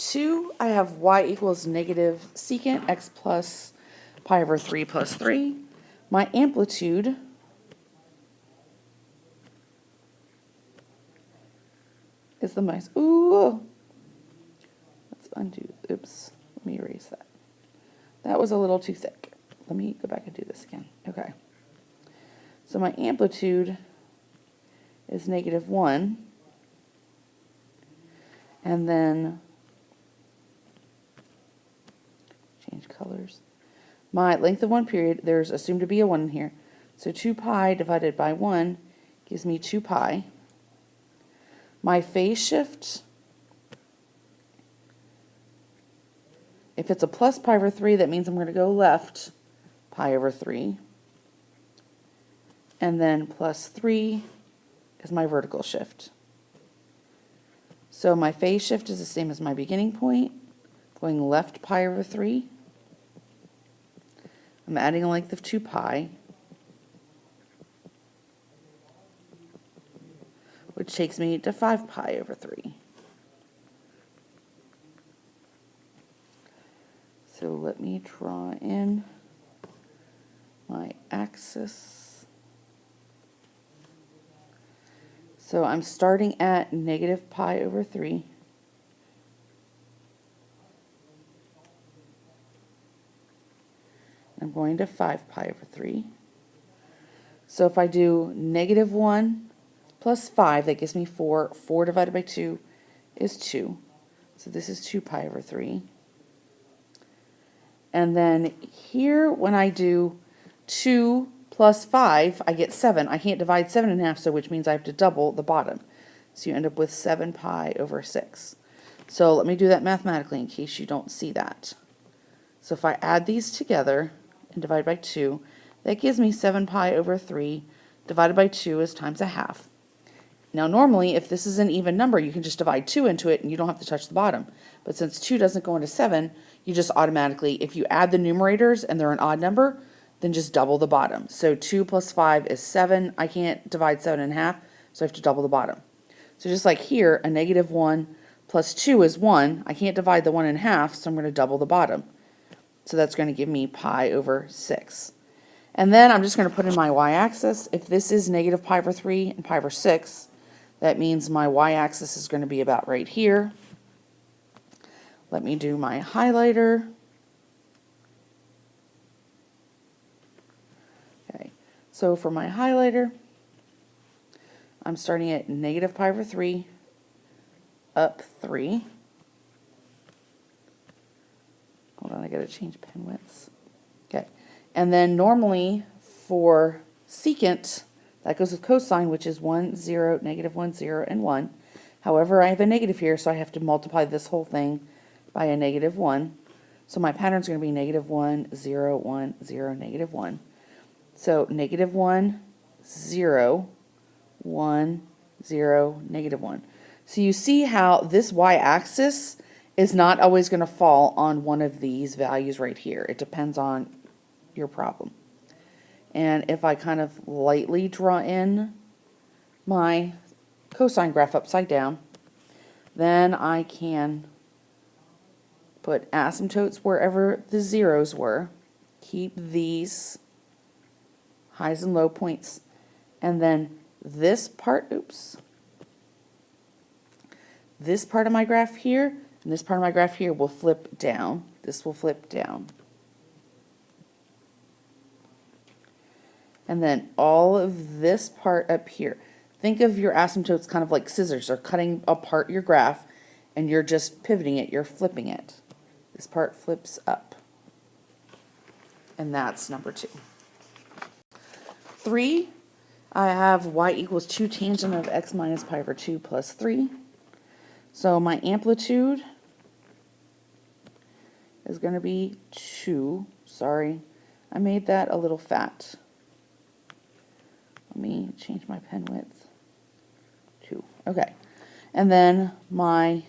2, I have y equals negative secant x plus pi over 3 plus 3. My amplitude is the minus. Ooh! Let's undo. Oops. Let me erase that. That was a little too thick. Let me go back and do this again. Okay. So my amplitude is negative 1. And then change colors. My length of one period, there's assumed to be a 1 in here. So 2 pi divided by 1 gives me 2 pi. My phase shift, if it's a plus pi over 3, that means I'm going to go left pi over 3. And then plus 3 is my vertical shift. So my phase shift is the same as my beginning point, going left pi over 3. I'm adding a length of 2 pi, which takes me to 5 pi over 3. So let me draw in my axis. So I'm starting at negative pi over 3. I'm going to 5 pi over 3. So if I do negative 1 plus 5, that gives me 4. 4 divided by 2 is 2. So this is 2 pi over 3. And then here, when I do 2 plus 5, I get 7. I can't divide 7 in half, so which means I have to double the bottom. So you end up with 7 pi over 6. So let me do that mathematically in case you don't see that. So if I add these together and divide by 2, that gives me 7 pi over 3 divided by 2 is times a half. Now normally, if this is an even number, you can just divide 2 into it and you don't have to touch the bottom. But since 2 doesn't go into 7, you just automatically, if you add the numerators and they're an odd number, then just double the bottom. So 2 plus 5 is 7. I can't divide 7 in half, so I have to double the bottom. So just like here, a negative 1 plus 2 is 1. I can't divide the 1 in half, so I'm going to double the bottom. So that's going to give me pi over 6. And then I'm just going to put in my y-axis. If this is negative pi over 3 and pi over 6, that means my y-axis is going to be about right here. Let me do my highlighter. Okay, so for my highlighter, I'm starting at negative pi over 3, up 3. Hold on, I gotta change pen widths. Okay, and then normally for secant, that goes with cosine, which is 1, 0, negative 1, 0, and 1. However, I have a negative here, so I have to multiply this whole thing by a negative 1. So my pattern is going to be negative 1, 0, 1, 0, negative 1. So negative 1, 0, 1, 0, negative 1. So you see how this y-axis is not always going to fall on one of these values right here. It depends on your problem. And if I kind of lightly draw in my cosine graph upside down, then I can put asymptotes wherever the zeros were, keep these highs and low points, and then this part, this part of my graph here and this part of my graph here will flip down. This will flip down. And then all of this part up here. Think of your asymptotes kind of like scissors. They're cutting apart your graph and you're just pivoting it, you're flipping it. This part flips up. And that's number 2. 3, I have y equals 2 tangent of x minus pi over 2 plus 3. So my amplitude is going to be 2. Sorry, I made that a little fat. Let me change my pen width. 2. Okay. And then my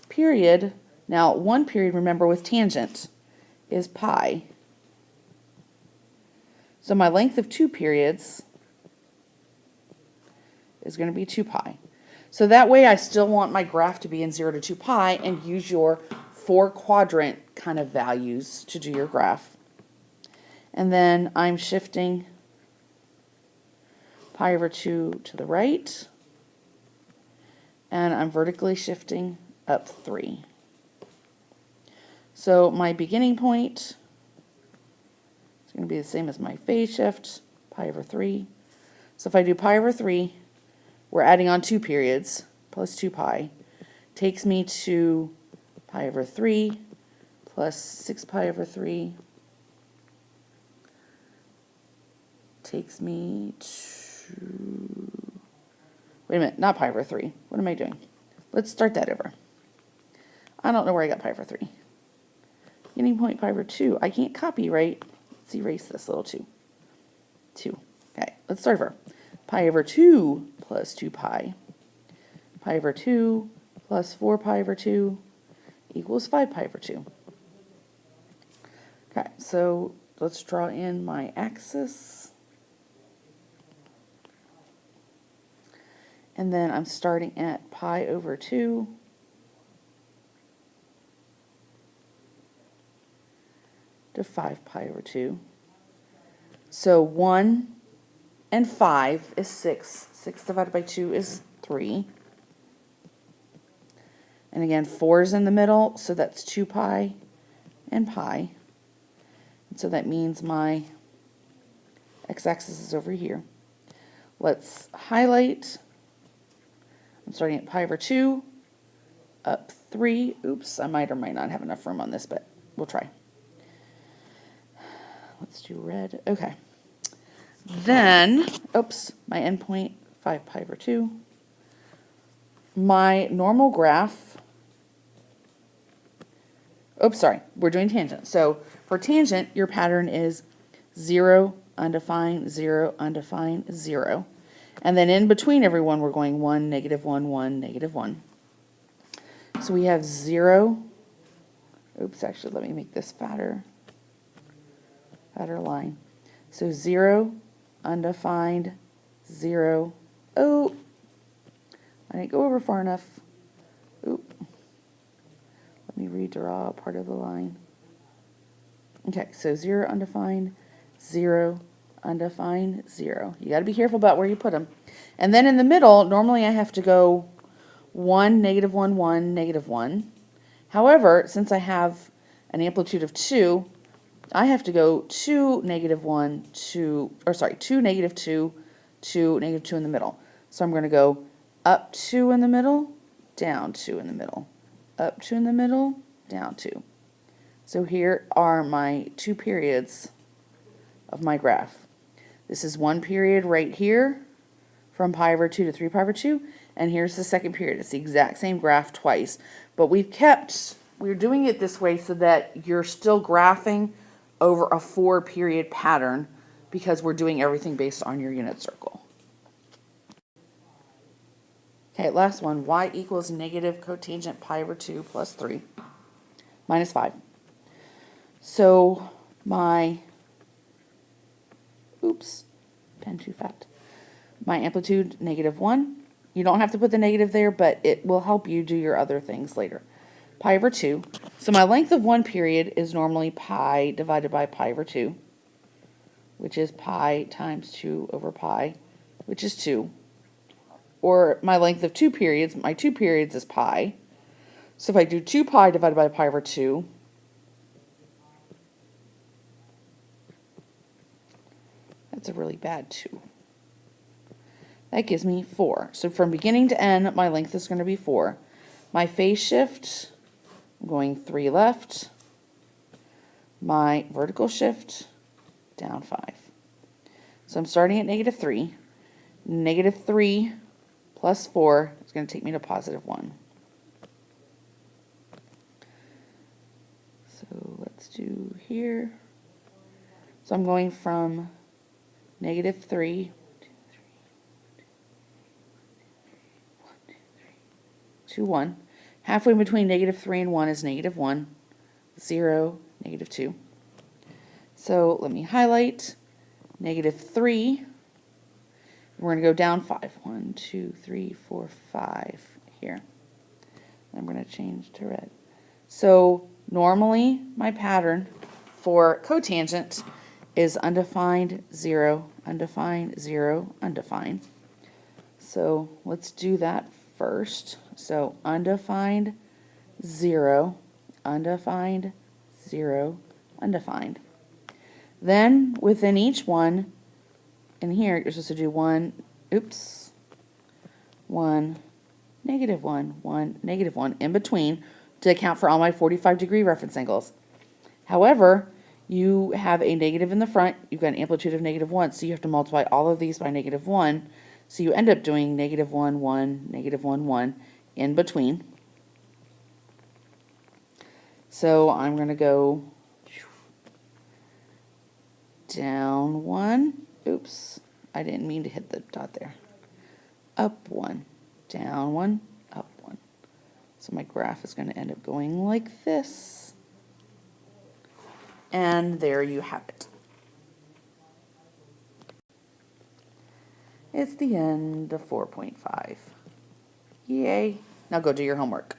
period, now 1 period, remember, with tangent is pi. So my length of 2 periods is going to be 2 pi. So that way I still want my graph to be in 0 to 2 pi and use your 4-quadrant kind of values to do your graph. And then I'm shifting pi over 2 to the right, and I'm vertically shifting up 3. So my beginning point is going to be the same as my phase shift, pi over 3. So if I do pi over 3, we're adding on 2 periods, plus 2 pi, takes me to pi over 3 plus 6 pi over 3, takes me to, wait a minute, not pi over 3. What am I doing? Let's start that over. I don't know where I got pi over 3. Beginning point pi over 2. I can't copy, right? Let's erase this little 2. 2. Okay, let's start over. Pi over 2 plus 2 pi. Pi over 2 plus 4 pi over 2 equals 5 pi over 2. Okay, so let's draw in my axis. And then I'm starting at pi over 2. To 5 pi over 2. So 1 and 5 is 6. 6 divided by 2 is 3. And again, 4 is in the middle, so that's 2 pi and pi. And so that means my x-axis is over here. Let's highlight. I'm starting at pi over 2, up 3. Oops, I might or might not have enough room on this, but we'll try. Let's do red. Okay. Then, oops, my endpoint, 5 pi over 2. My normal graph, oops, sorry, we're doing tangent. So for tangent, your pattern is 0, undefined, 0, undefined, 0. And then in between everyone, we're going 1, -1, 1, -1. So we have 0. Oops, actually, let me make this fatter line. So 0, undefined, 0. Oh, I didn't go over far enough. Oop. Let me redraw part of the line. Okay, so 0, undefined, 0, undefined, 0. You got to be careful about where you put them. And then in the middle, normally I have to go 1, -1, 1, -1. However, since I have an amplitude of 2, I have to go 2, -1, 2, or sorry, 2, -2, 2, -2 in the middle. So I'm going to go up 2 in the middle, down 2 in the middle, up 2 in the middle, down 2. So here are my 2 periods of my graph. This is one period right here from pi over 2 to 3 pi over 2, and here's the second period. It's the exact same graph twice, but we're doing it this way so that you're still graphing over a 4-period pattern because we're doing everything based on your unit circle. Okay, last one, y equals negative cotangent pi over 2 plus 3 minus 5. So my, oops, pen too fat. My amplitude, -1. You don't have to put the negative there, but it will help you do your other things later. Pi over 2. So my length of one period is normally pi divided by pi over 2, which is pi times 2 over pi, which is 2. Or my length of 2 periods, my 2 periods is pi. So if I do 2 pi divided by pi over 2, that's a really bad 2. That gives me 4. So from beginning to end, my length is going to be 4. My phase shift, I'm going 3 left. My vertical shift, down 5. So I'm starting at -3. -3 plus 4 is going to take me to +1. So let's do here. So I'm going from -3 to 1. Halfway between -3 and 1 is -1, 0, -2. So let me highlight. -3 We're going to go down 5. 1, 2, 3, 4, 5 here. I'm going to change to red. So normally my pattern for cotangent is undefined, 0, undefined, 0, undefined. So let's do that first. So undefined, 0, undefined, 0, undefined. Then within each one, in here, you're supposed to do 1, 1, negative 1, 1, negative 1 in between to account for all my 45-degree reference angles. However, you have a negative in the front, you've got an amplitude of negative 1, so you have to multiply all of these by negative 1. So you end up doing negative 1, 1, negative 1, 1 in between. So I'm going to go down 1. Oops, I didn't mean to hit the dot there. Up 1, down 1, up 1. So my graph is going to end up going like this. And there you have it. It's the end of 4.5. Yay. Now go do your homework.